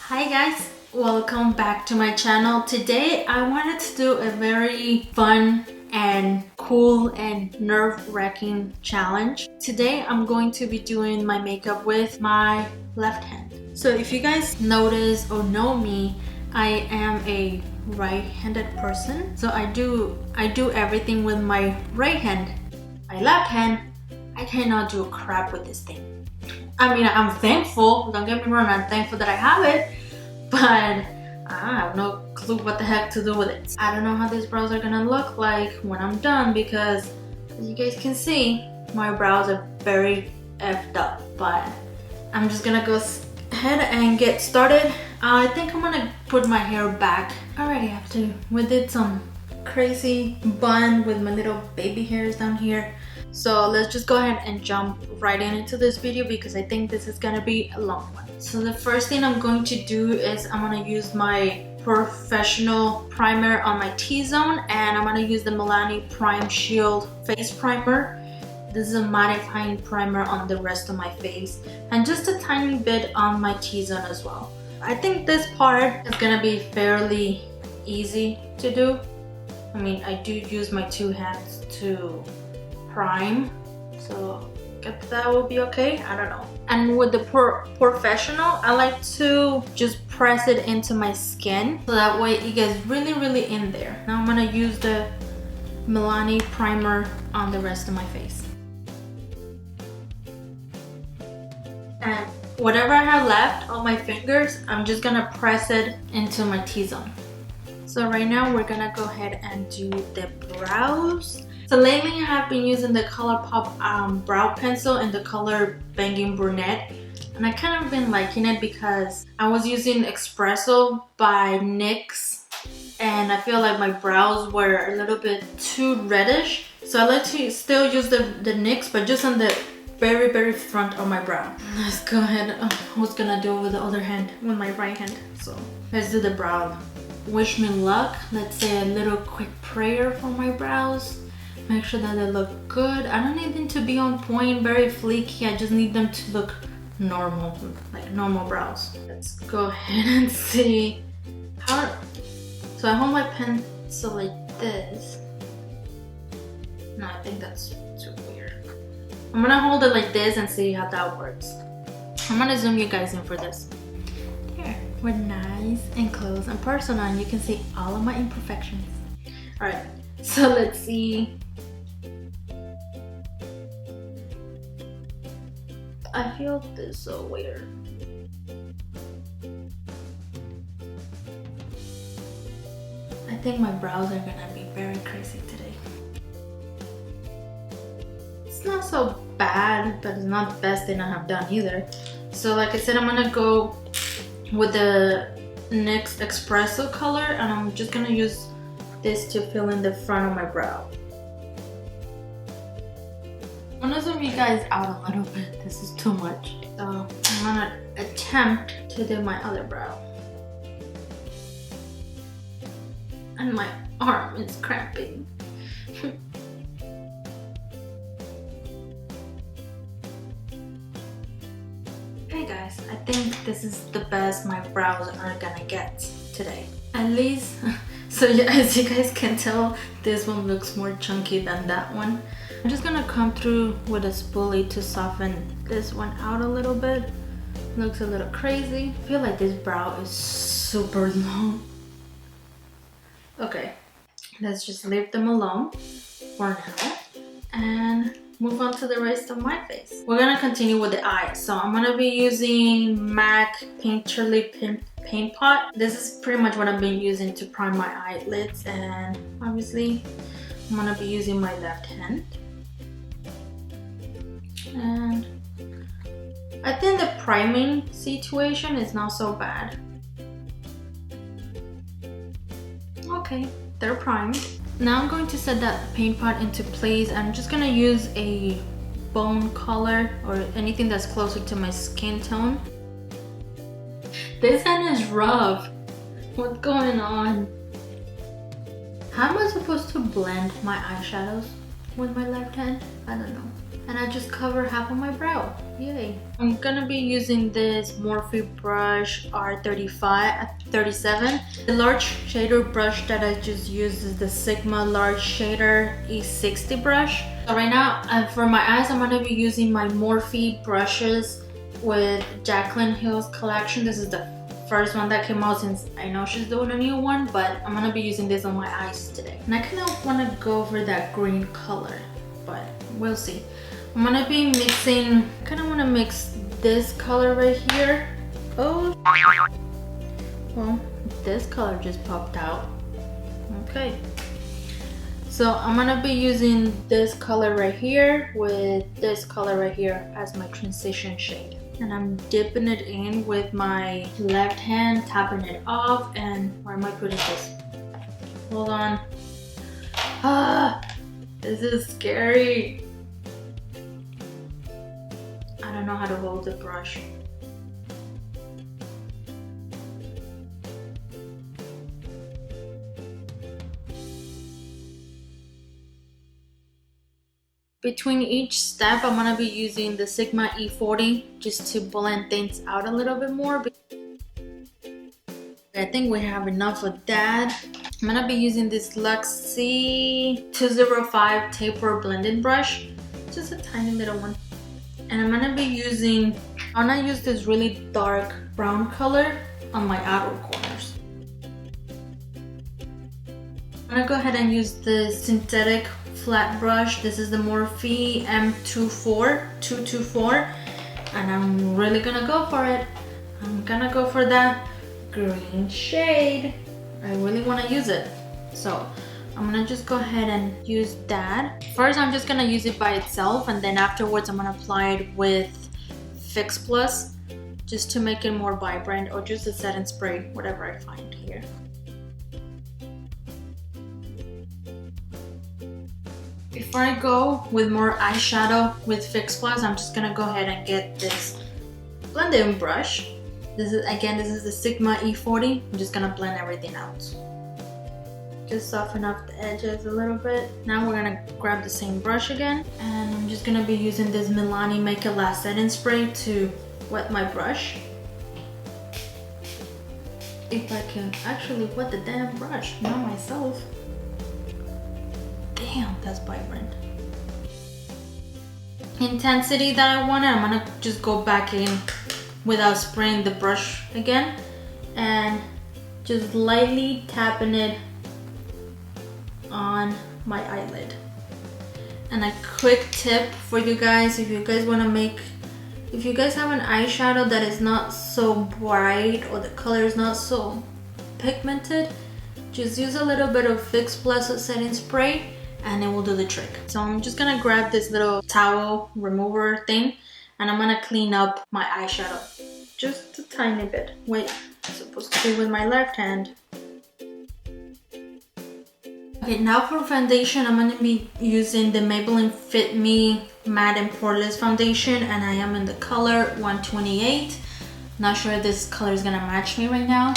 Hi guys, welcome back to my channel. Today I wanted to do a very fun and cool and nerve-wracking challenge. Today I'm going to be doing my makeup with my left hand. So if you guys notice or know me, I am a right-handed person. So I do everything with my right hand. My left hand, I cannot do crap with this thing. I mean, I'm thankful, don't get me wrong, I'm thankful that I have it, but I have no clue what the heck to do with it. I don't know how these brows are gonna look like when I'm done because, as you guys can see, my brows are very effed up, but I'm just gonna go ahead and get started. I think I'm gonna put my hair back already after we did some crazy bun with my little baby hairs down here. So let's just go ahead and jump right into this video because I think this is gonna be a long one. So the first thing I'm going to do is I'm gonna use my professional primer on my T-zone, and I'm gonna use the Milani Prime Shield face primer. This is a mattifying primer on the rest of my face and just a tiny bit on my T-zone as well. I think this part is gonna be fairly easy to do. I mean, I do use my two hands to prime, so that will be okay. I don't know. And with the professional, I like to just press it into my skin so that way it gets really in there. Now I'm gonna use the Milani primer on the rest of my face. And whatever I have left on my fingers, I'm just gonna press it into my T-zone. So right now we're gonna go ahead and do the brows. So lately I have been using the ColourPop brow pencil in the color Banging Brunette, and I kind of been liking it because I was using Espresso by NYX and I feel like my brows were a little bit too reddish. So I like to still use the NYX, but just on the very front of my brow. Let's go ahead. I was gonna do it with the other hand, with my right hand. So let's do the brow. Wish me luck. Let's say a little quick prayer for my brows. Make sure that they look good. I don't need them to be on point, very fleeky. I just need them to look normal, like normal brows. Let's go ahead and see how. So I hold my pencil like this. No, I think that's too weird. I'm gonna hold it like this and see how that works. I'm gonna zoom you guys in for this. Here, we're nice and close and personal, and you can see all of my imperfections. All right, so let's see. I feel this so weird. I think my brows are gonna be very crazy today. It's not so bad, but it's not the best thing I have done either. So like I said, I'm gonna go with the NYX Espresso color, and I'm just gonna use this to fill in the front of my brow. I'm gonna zoom you guys out a little bit. This is too much. So I'm gonna attempt to do my other brow. And my arm is cramping. Okay guys, I think this is the best my brows are gonna get today. At least, so as you guys can tell, this one looks more chunky than that one. I'm just gonna come through with a spoolie to soften this one out a little bit. Looks a little crazy. I feel like this brow is super long. Okay, let's just leave them alone for now and move on to the rest of my face. We're gonna continue with the eyes. So I'm gonna be using MAC Painterly Paint Pot. This is pretty much what I've been using to prime my eyelids, and obviously I'm gonna be using my left hand. And I think the priming situation is not so bad. Okay, they're primed. Now I'm going to set that paint pot into place. I'm just gonna use a bone color or anything that's closer to my skin tone. This hand is rough. What's going on? How am I supposed to blend my eyeshadows with my left hand? I don't know. And I just cover half of my brow. Yay. I'm gonna be using this Morphe brush R37. The large shader brush that I just used is the Sigma Large Shader E60 brush. So right now, for my eyes, I'm gonna be using my Morphe brushes with Jaclyn Hill's collection. This is the first one that came out since I know she's doing a new one, but I'm gonna be using this on my eyes today. And I kind of want to go for that green color, but we'll see. I'm gonna be mixing, I kind of want to mix this color right here. Oh, well, this color just popped out. Okay. So I'm gonna be using this color right here with this color right here as my transition shade. And I'm dipping it in with my left hand, tapping it off, and where am I putting this? Hold on. Ah, this is scary. I don't know how to hold the brush. Between each step, I'm gonna be using the Sigma E40 just to blend things out a little bit more. I think we have enough of that. I'm gonna be using this Luxie 205 taper blending brush, just a tiny little one. And I'm gonna use this really dark brown color on my outer corners. I'm gonna go ahead and use the synthetic flat brush. This is the Morphe M224, and I'm really gonna go for it. I'm gonna go for that green shade. I really want to use it, so I'm gonna just go ahead and use that. First, I'm just gonna use it by itself, and then afterwards I'm gonna apply it with Fix Plus just to make it more vibrant, or just a set and spray, whatever I find here. Before I go with more eyeshadow with Fix Plus, I'm just gonna go ahead and get this blending brush. This is the Sigma E40. I'm just gonna blend everything out. Just soften up the edges a little bit. Now we're gonna grab the same brush again, and I'm just gonna be using this Milani Make It Last setting spray to wet my brush. If I can actually wet the damn brush, not myself. Damn, that's vibrant. Intensity that I wanted, I'm gonna just go back in without spraying the brush again, and just lightly tapping it on my eyelid. And a quick tip for you guys, if you guys have an eyeshadow that is not so bright or the color is not so pigmented, just use a little bit of Fix Plus setting spray and it will do the trick. So I'm just gonna grab this little towel remover thing, and I'm gonna clean up my eyeshadow just a tiny bit. Wait, I'm supposed to be with my left hand. Okay, now for foundation, I'm gonna be using the Maybelline Fit Me Matte and Poreless Foundation, and I am in the color 128. Not sure if this color is gonna match me right now.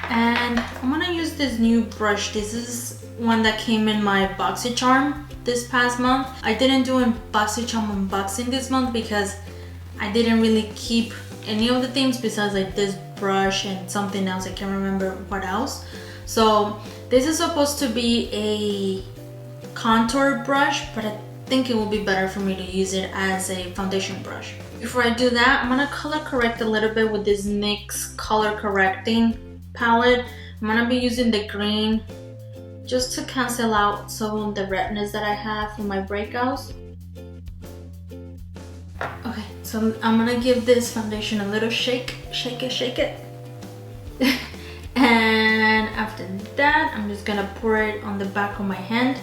And I'm gonna use this new brush. This is one that came in my BoxyCharm this past month. I didn't do a BoxyCharm unboxing this month because I didn't really keep any of the things besides like this brush and something else. I can't remember what else. So this is supposed to be a contour brush, but I think it will be better for me to use it as a foundation brush. Before I do that, I'm gonna color correct a little bit with this NYX color correcting palette. I'm gonna be using the green just to cancel out some of the redness that I have from my breakouts. Okay, so I'm gonna give this foundation a little shake it. And after that, I'm just gonna pour it on the back of my hand.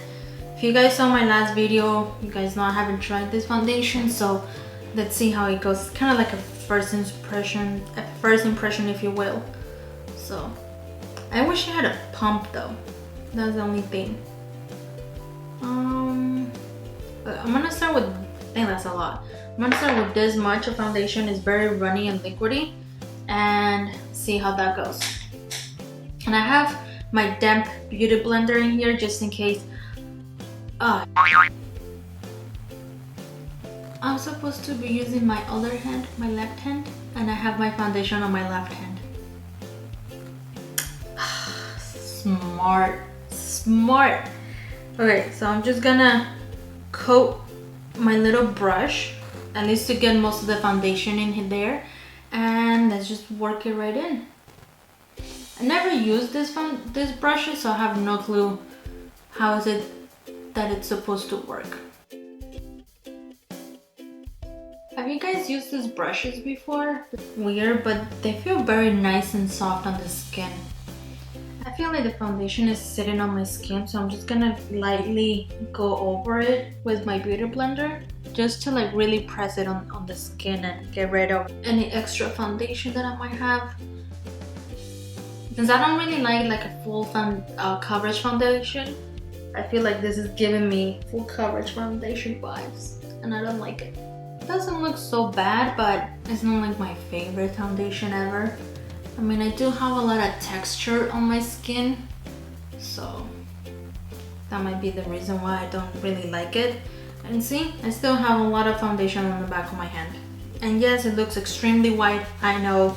If you guys saw my last video, you guys know I haven't tried this foundation, so let's see how it goes. It's kind of like a first impression if you will. So I wish I had a pump though. That's the only thing. I'm gonna start with, I think that's a lot. I'm gonna start with this much of foundation. It's very runny and liquidy, and see how that goes. And I have my damp beauty blender in here just in case. I'm supposed to be using my other hand, my left hand, and I have my foundation on my left hand. Smart, smart. Okay, so I'm just gonna coat my little brush, at least to get most of the foundation in there, and let's just work it right in. I never used this brushes, so I have no clue how is it that it's supposed to work. Have you guys used these brushes before? Weird, but they feel very nice and soft on the skin. I feel like the foundation is sitting on my skin, so I'm just gonna lightly go over it with my beauty blender just to like really press it on the skin and get rid of any extra foundation that I might have. Since I don't really like a full coverage foundation, I feel like this is giving me full coverage foundation vibes, and I don't like it. It doesn't look so bad, but it's not like my favorite foundation ever. I mean, I do have a lot of texture on my skin, so that might be the reason why I don't really like it. And see, I still have a lot of foundation on the back of my hand. And yes, it looks extremely white, I know.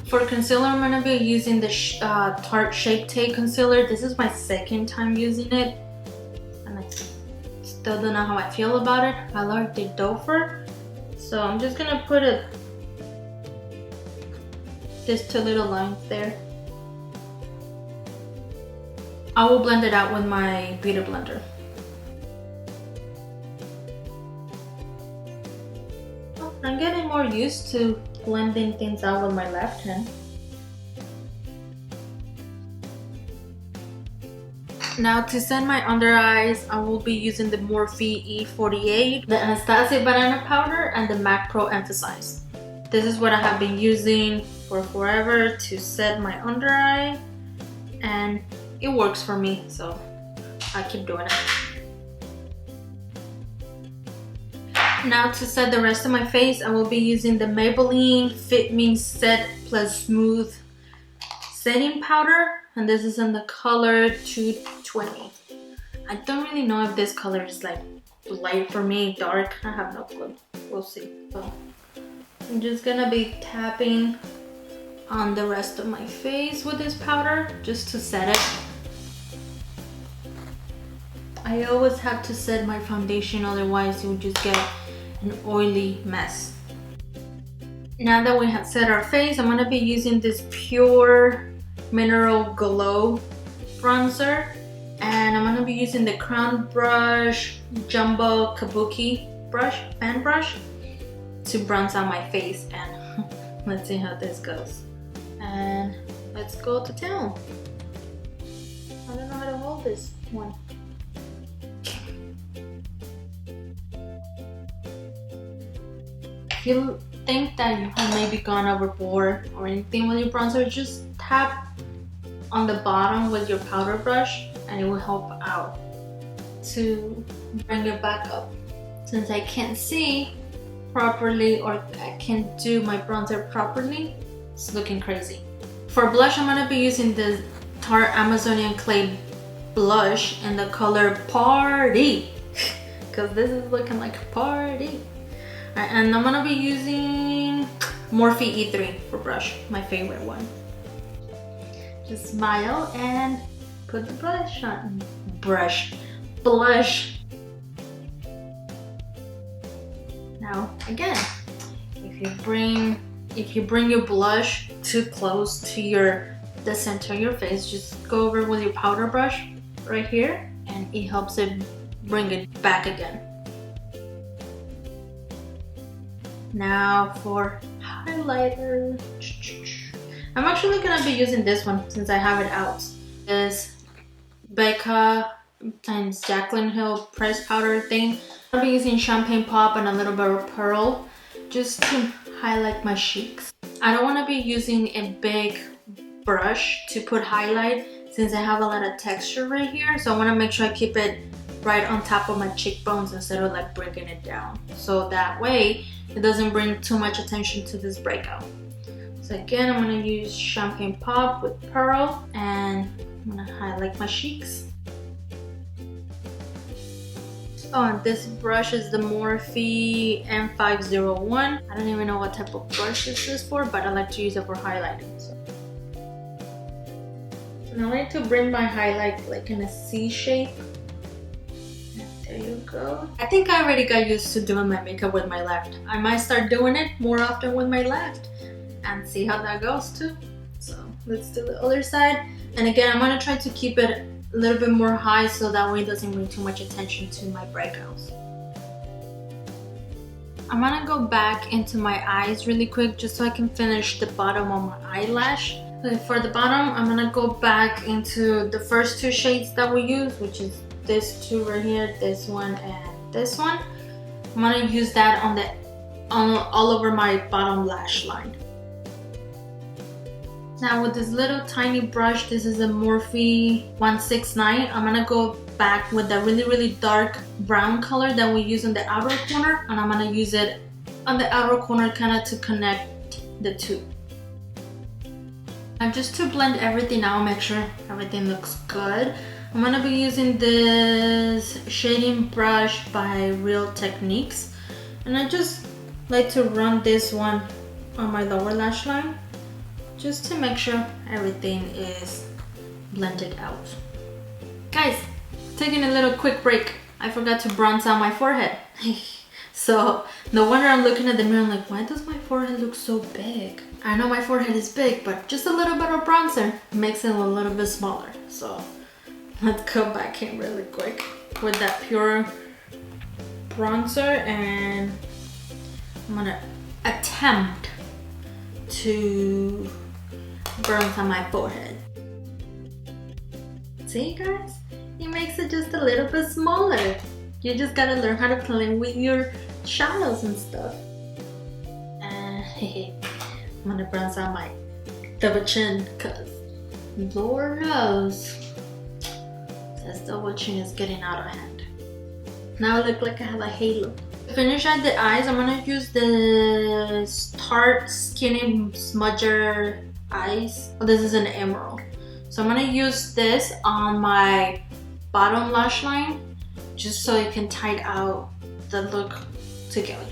For concealer, I'm gonna be using the Tarte Shape Tape concealer. This is my second time using it, and I still don't know how I feel about it. I like the dofer, so I'm just gonna put these two little lines there. I will blend it out with my beauty blender. Oh, I'm getting more used to blending things out with my left hand. Now to set my under eyes, I will be using the Morphe E48, the Anastasia Banana Powder, and the MAC Pro Emphasize. This is what I have been using for forever to set my under eye, and it works for me, so I keep doing it. Now to set the rest of my face, I will be using the Maybelline Fit Me Set Plus Smooth Setting Powder, and this is in the color 220. I don't really know if this color is like light for me, dark, I have no clue. We'll see. So I'm just gonna be tapping on the rest of my face with this powder just to set it. I always have to set my foundation, otherwise you will just get an oily mess. Now that we have set our face, I'm gonna be using this Pure Mineral Glow bronzer, and I'm gonna be using the Crown Brush Jumbo Kabuki brush, fan brush, to bronze out my face, and let's see how this goes. And let's go to town. I don't know how to hold this one. If you think that you have maybe gone overboard or anything with your bronzer, just tap on the bottom with your powder brush and it will help out to bring it back up. Since I can't see properly or I can't do my bronzer properly, it's looking crazy. For blush, I'm gonna be using the Tarte Amazonian Clay blush in the color Party, because this is looking like a party. And I'm gonna be using Morphe E3 for brush, my favorite one. Just smile and put the blush on. Blush. Now again, if you bring your blush too close to the center of your face, just go over with your powder brush right here, and it helps it bring it back again. Now for highlighter, I'm actually gonna be using this one since I have it out. This Becca times Jaclyn Hill press powder thing. I'll be using Champagne Pop and a little bit of Pearl just to highlight my cheeks. I don't want to be using a big brush to put highlight since I have a lot of texture right here, so I want to make sure I keep it right on top of my cheekbones instead of like bringing it down, so that way it doesn't bring too much attention to this breakout. So again, I'm going to use Champagne Pop with Pearl, and I'm going to highlight my cheeks. Oh, and this brush is the Morphe M501. I don't even know what type of brush this is for, but I like to use it for highlighting. So now I need to bring my highlight like in a C shape. There you go. I think I already got used to doing my makeup with my left. I might start doing it more often with my left and see how that goes too. So let's do the other side. And again, I'm gonna try to keep it a little bit more high so that way it doesn't bring too much attention to my breakouts. I'm gonna go back into my eyes really quick just so I can finish the bottom of my eyelash. Okay, for the bottom, I'm gonna go back into the first two shades that we use, which is this two right here, this one and this one. I'm gonna use that on all over my bottom lash line. Now with this little tiny brush, this is a Morphe 169. I'm gonna go back with the really dark brown color that we use on the outer corner, and I'm gonna use it on the outer corner kind of to connect the two. And just to blend everything out, make sure everything looks good, I'm gonna be using this shading brush by Real Techniques, and I just like to run this one on my lower lash line just to make sure everything is blended out. Guys, taking a little quick break. I forgot to bronze out my forehead. So no wonder I'm looking at the mirror, I'm like, why does my forehead look so big? I know my forehead is big, but just a little bit of bronzer makes it a little bit smaller. So let's go back in really quick with that pure bronzer, and I'm gonna attempt to bronze on my forehead. See guys? It makes it just a little bit smaller. You just gotta learn how to play with your shadows and stuff. And I'm gonna bronze out my double chin because Lord knows this double chin is getting out of hand. Now I look like I have a halo. To finish at the eyes, I'm gonna use the Tarte Skinny Smudger Eyes. Oh, this is an emerald. So I'm gonna use this on my bottom lash line just so it can tighten out the look together.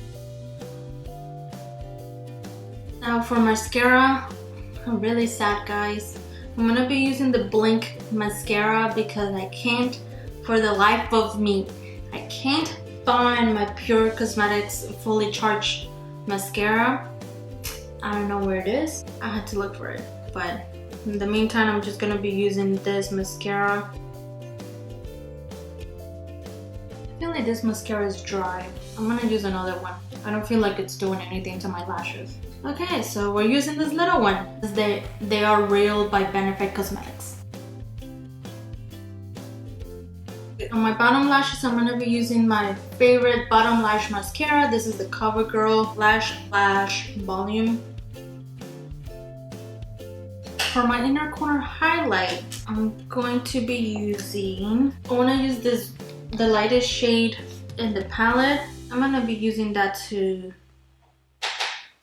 Now for mascara, I'm really sad guys. I'm gonna be using the Blink mascara because I can't, for the life of me, I can't find my Pure Cosmetics fully charged mascara. I don't know where it is. I had to look for it, but in the meantime, I'm just gonna be using this mascara. I feel like this mascara is dry. I'm gonna use another one. I don't feel like it's doing anything to my lashes. Okay, so we're using this little one. They are Real by Benefit Cosmetics. On my bottom lashes, I'm gonna be using my favorite bottom lash mascara. This is the CoverGirl Lash Volume. For my inner corner highlight, I'm going to be using, I wanna use the lightest shade in the palette. I'm gonna be using that to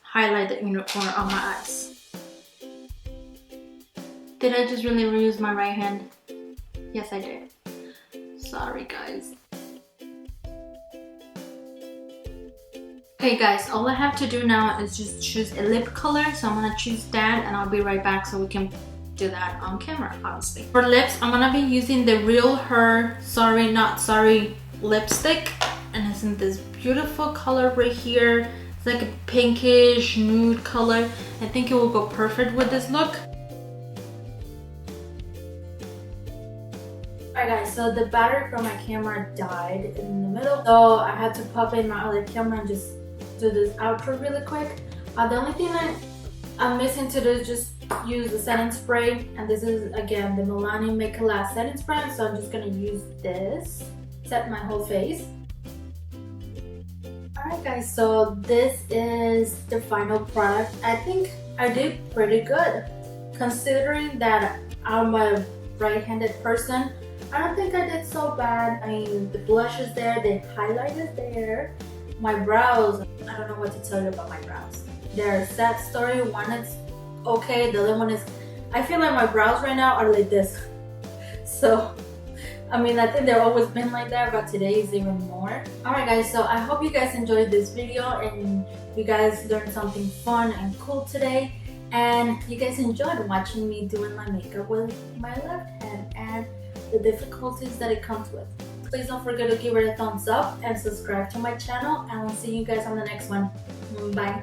highlight the inner corner of my eyes. Did I just really reuse my right hand? Yes, I did. Sorry, guys. Okay, guys, all I have to do now is just choose a lip color. So I'm gonna choose that, and I'll be right back so we can do that on camera, obviously. For lips, I'm gonna be using the Real Her Sorry Not Sorry lipstick, and it's in this beautiful color right here. It's like a pinkish nude color. I think it will go perfect with this look. Alright guys, so the battery from my camera died in the middle, so I had to pop in my other camera and just do this outro really quick. The only thing that I'm missing to do is just use the setting spray, and this is again the Milani Make It Last setting spray, so I'm just gonna use this, set my whole face. Alright guys, so this is the final product. I think I did pretty good considering that I'm a right-handed person. I don't think I did so bad. I mean, the blush is there, the highlight is there. My brows, I don't know what to tell you about my brows. They're a sad story. One is okay, the other one is, I feel like my brows right now are like this. So I mean, I think they've always been like that, but today is even more. Alright guys, so I hope you guys enjoyed this video and you guys learned something fun and cool today. And you guys enjoyed watching me doing my makeup with my left hand and the difficulties that it comes with. Please don't forget to give it a thumbs up and subscribe to my channel, and I'll see you guys on the next one. Bye.